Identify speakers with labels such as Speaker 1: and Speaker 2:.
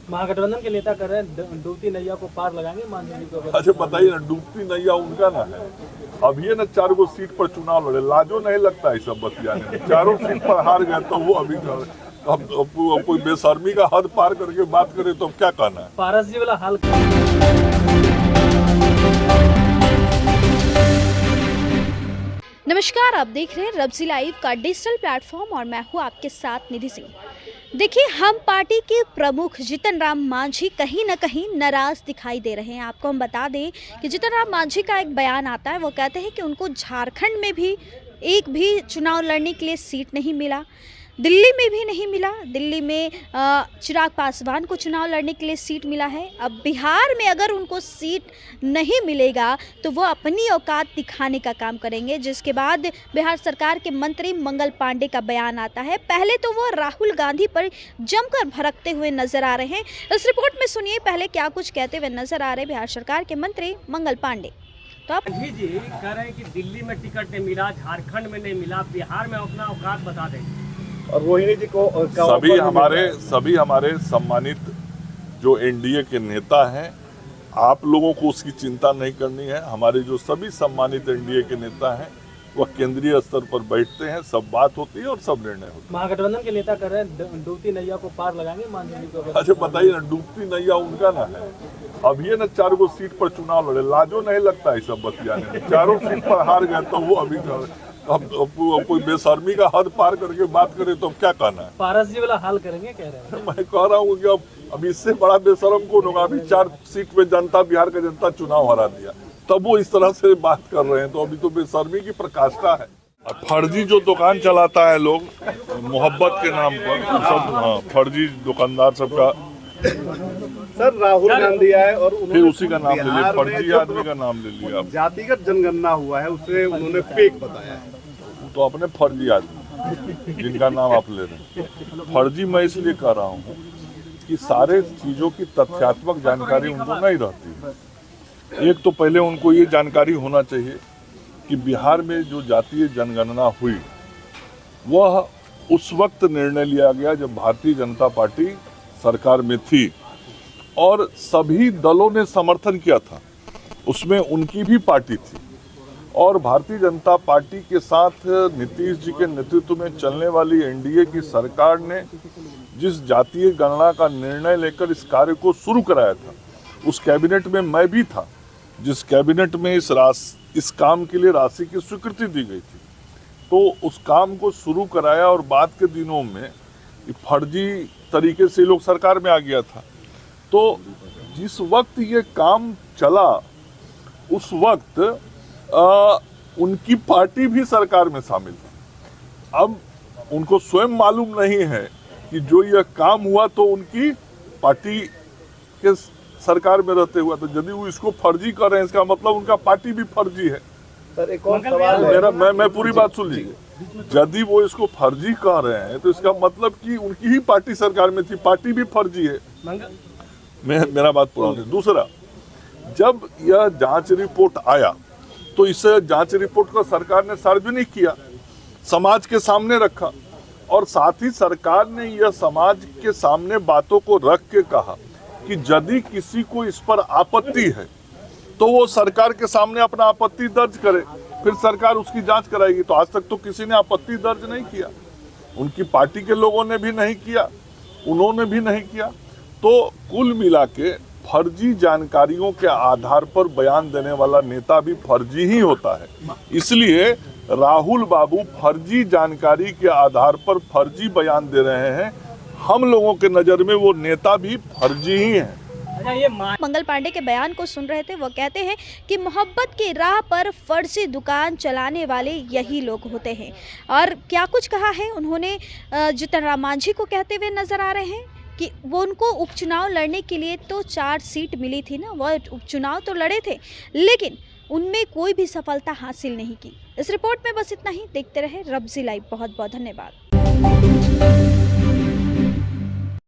Speaker 1: महागठबंधन के नेता कर रहे हैं डूबती नैया को पार लगाएंगे माननीय जी को।
Speaker 2: अच्छा बताइए ना, डूबती नैया उनका ना है। अब ये ना 4 गो सीट पर चुनाव लड़े, लाजो नहीं लगता है सब बतियाने में। 4 सीट पर हार गए तो वो अभी अब कोई बेशर्मी का हद पार करके बात करे तो अब क्या कहना है।
Speaker 1: पारस जी वाला हाल।
Speaker 3: नमस्कार, आप देख रहे हैं रब्जी लाइव का डिजिटल प्लेटफॉर्म और मैं हूं आपके साथ निधि सिंह। देखिए, हम पार्टी के प्रमुख जीतन राम मांझी कहीं ना कहीं नाराज दिखाई दे रहे हैं। आपको हम बता दें कि जीतन राम मांझी का एक बयान आता है, वो कहते हैं कि उनको झारखंड में भी एक भी चुनाव लड़ने के लिए सीट नहीं मिला, दिल्ली में भी नहीं मिला। दिल्ली में चिराग पासवान को चुनाव लड़ने के लिए सीट मिला है। अब बिहार में अगर उनको सीट नहीं मिलेगा तो वो अपनी औकात दिखाने का काम करेंगे। जिसके बाद बिहार सरकार के मंत्री मंगल पांडे का बयान आता है। पहले तो वो राहुल गांधी पर जमकर भड़कते हुए नजर आ रहे हैं। इस रिपोर्ट में सुनिए पहले क्या कुछ कहते हुए नजर आ रहे बिहार सरकार के मंत्री मंगल पांडे।
Speaker 1: तो आप जी कह रहे हैं कि दिल्ली में टिकट नहीं मिला, झारखंड में नहीं मिला, बिहार में अपना औकात बता दें।
Speaker 4: और रोहिणी जी को
Speaker 2: सभी हमारे सम्मानित जो एनडीए के नेता हैं, आप लोगों को उसकी चिंता नहीं करनी है। हमारे जो सभी सम्मानित एनडीए के नेता हैं वह केंद्रीय स्तर पर बैठते हैं, सब बात होती है और सब निर्णय होते हैं।
Speaker 1: महागठबंधन के नेता कर रहे हैं डूबती नैया को पार लगाएंगे माननीय जी को।
Speaker 2: अच्छा बताइए ना, डूबती नैया उनका ना है। अब ये ना 4 गो सीट पर चुनाव लड़े, लाजो नहीं लगता है सब बतियाने में। 4 सीट पर हार गए तो वो अभी अब कोई बेशर्मी का हद पार करके बात करे तो अब क्या कहना है।
Speaker 1: पारस जी वाला हाल करेंगे कह रहे हैं।
Speaker 2: मैं कह रहा हूँ कि अब इससे बड़ा बेशरम कौन होगा। अभी 4 सीट में जनता, बिहार का जनता चुनाव हरा दिया, तब वो इस तरह से बात कर रहे हैं, तो अभी तो बेशर्मी की प्रकाष्ठा है। फर्जी जो दुकान चलाता है लोग मोहब्बत के नाम पर, सब हाँ फर्जी दुकानदार सबका।
Speaker 4: सर राहुल गांधी आए और
Speaker 2: फिर उसी का नाम ले लिया, फर्जी आदमी का नाम ले लिया।
Speaker 4: जातिगत जनगणना हुआ है उसे उन्होंने फेक बताया है।
Speaker 2: तो अपने फर्जी आदमी जिनका नाम आप ले रहे हैं, फर्जी मैं इसलिए कह रहा हूँ कि सारे चीजों की तथ्यात्मक जानकारी उनको नहीं रहती। एक तो पहले उनको ये जानकारी होना चाहिए कि बिहार में जो जातीय जनगणना हुई वह उस वक्त निर्णय लिया गया जब भारतीय जनता पार्टी सरकार में थी और सभी दलों ने समर्थन किया था। उसमें उनकी भी पार्टी थी और भारतीय जनता पार्टी के साथ नीतीश जी के नेतृत्व में चलने वाली एनडीए की सरकार ने जिस जातीय गणना का निर्णय लेकर इस कार्य को शुरू कराया था, उस कैबिनेट में मैं भी था, जिस कैबिनेट में इस काम के लिए राशि की स्वीकृति दी गई थी। तो उस काम को शुरू कराया और बाद के दिनों में फर्जी तरीके से लोग सरकार में आ गया था। तो जिस वक्त ये काम चला उस वक्त उनकी पार्टी भी सरकार में शामिल थी। अब उनको स्वयं मालूम नहीं है कि जो यह काम हुआ तो उनकी पार्टी के सरकार में रहते हुआ, तो यदि वो इसको फर्जी कर रहे हैं इसका मतलब उनका पार्टी भी फर्जी है।
Speaker 4: सर एक और सवाल है, मैं
Speaker 2: पूरी बात सुन लीजिए। यदि वो इसको फर्जी कह रहे हैं तो इसका मतलब कि उनकी ही पार्टी सरकार में थी, पार्टी भी फर्जी है। मेरा बात पूरा होने। दूसरा, जब यह जांच रिपोर्ट आया तो इस जांच रिपोर्ट को सरकार ने सार्वजनिक किया, समाज के सामने रखा और साथ ही सरकार ने यह समाज के सामने बातों को रख के कहा कि यदि किसी को इस पर आपत्ति है तो वो सरकार के सामने अपना आपत्ति दर्ज करे, फिर सरकार उसकी जांच कराएगी। तो आज तक तो किसी ने आपत्ति दर्ज नहीं किया, उनकी पार्टी के लोगों ने भी नहीं किया, उन्होंने भी नहीं किया। तो कुल मिला के फर्जी जानकारियों के आधार पर बयान देने वाला नेता भी फर्जी ही होता है। इसलिए राहुल बाबू फर्जी जानकारी के आधार पर फर्जी बयान दे रहे हैं। हम लोगों के नज़र में वो नेता भी फर्जी ही हैं।
Speaker 3: मंगल पांडे के बयान को सुन रहे थे। वो कहते हैं कि मोहब्बत की राह पर फर्जी दुकान चलाने वाले यही लोग होते हैं। और क्या कुछ कहा है उन्होंने, जीतन राम मांझी को कहते हुए नजर आ रहे हैं कि वो उनको उपचुनाव लड़ने के लिए तो 4 सीट मिली थी ना, वो उपचुनाव तो लड़े थे लेकिन उनमें कोई भी सफलता हासिल नहीं की। इस रिपोर्ट में बस इतना ही। देखते रहे रब्जी लाइव। बहुत बहुत धन्यवाद।